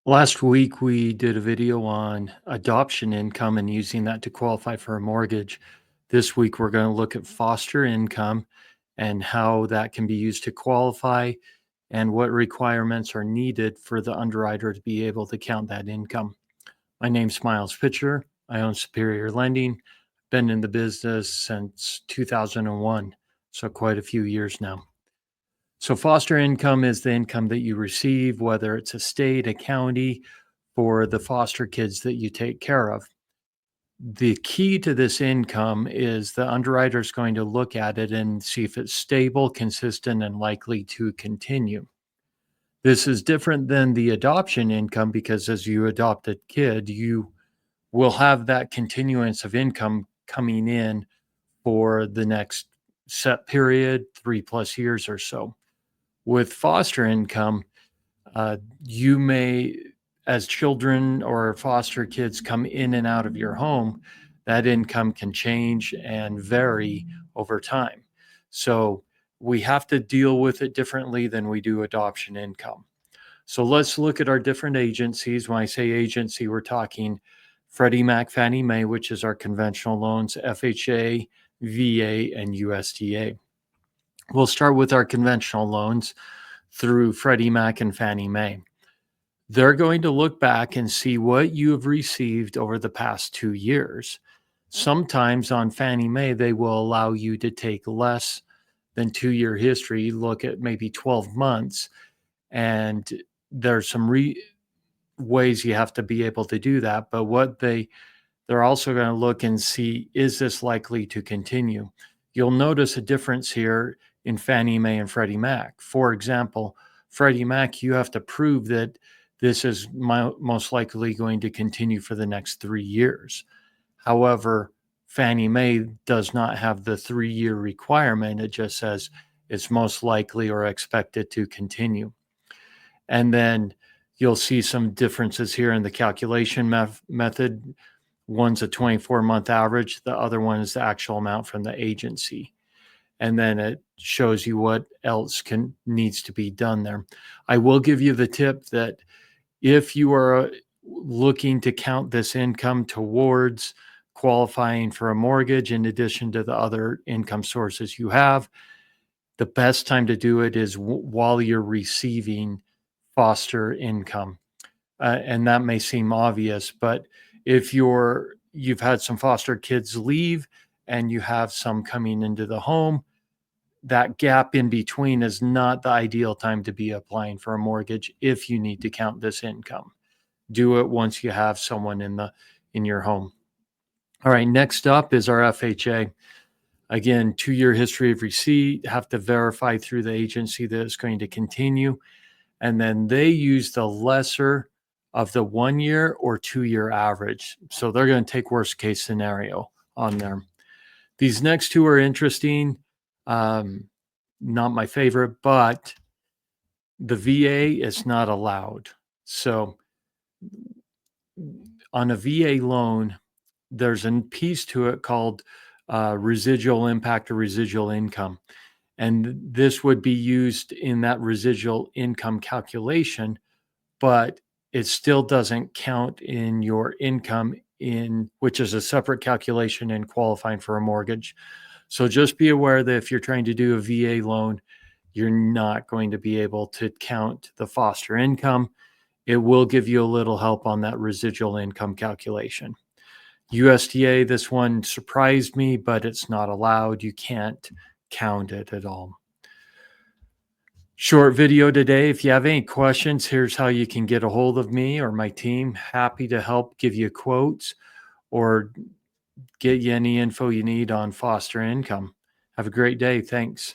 Last week, we did a video on adoption income and using that to qualify for a mortgage. This week, we're going to look at foster income and how that can be used to qualify and what requirements are needed for the underwriter to be able to count that income. My name's Miles Pitcher. I own Superior Lending. Been in the business since 2001, so quite a few years now. So foster income is the income that you receive, whether it's a state, a county, for the foster kids that you take care of. The key to this income is the underwriter is going to look at it and see if it's stable, consistent, and likely to continue. This is different than the adoption income because as you adopt a kid, you will have that continuance of income coming in for the next set period, 3+ years or so. With foster income, you may, as children or foster kids come in and out of your home, that income can change and vary over time. So we have to deal with it differently than we do adoption income. So let's look at our different agencies. When I say agency, we're talking Freddie Mac, Fannie Mae, which is our conventional loans, FHA, VA, and USDA. We'll start with our conventional loans through Freddie Mac and Fannie Mae. They're going to look back and see what you have received over the past 2 years. Sometimes on Fannie Mae, they will allow you to take less than 2-year history, look at maybe 12 months. And there's some ways you have to be able to do that. But they're also going to look and see, is this likely to continue? You'll notice a difference here in Fannie Mae and Freddie Mac. For example, Freddie Mac, you have to prove that this is most likely going to continue for the next 3 years. However, Fannie Mae does not have the 3-year requirement. It just says it's most likely or expected to continue. And then you'll see some differences here in the calculation method. One's a 24-month average. The other one is the actual amount from the agency. And then it shows you what else needs to be done there. I will give you the tip that if you are looking to count this income towards qualifying for a mortgage, in addition to the other income sources you have, the best time to do it is while you're receiving foster income. And that may seem obvious, but if you've had some foster kids leave and you have some coming into the home, that gap in between is not the ideal time to be applying for a mortgage if you need to count this income. Do it once you have someone in your home. All right, next up is our FHA. Again, 2-year history of receipt, have to verify through the agency that it's going to continue. And then they use the lesser of the 1-year or 2-year average. So they're going to take worst case scenario on there. These next two are interesting. Not my favorite, but the VA is not allowed. So on a VA loan, there's a piece to it called residual impact or residual income. And this would be used in that residual income calculation, but it still doesn't count in your income which is a separate calculation in qualifying for a mortgage. So just be aware that if you're trying to do a VA loan, you're not going to be able to count the foster income. It will give you a little help on that residual income calculation. USDA, this one surprised me, but it's not allowed. You can't count it at all. Short video today. If you have any questions, here's how you can get a hold of me or my team. Happy to help give you quotes or get you any info you need on foster income. Have a great day. Thanks.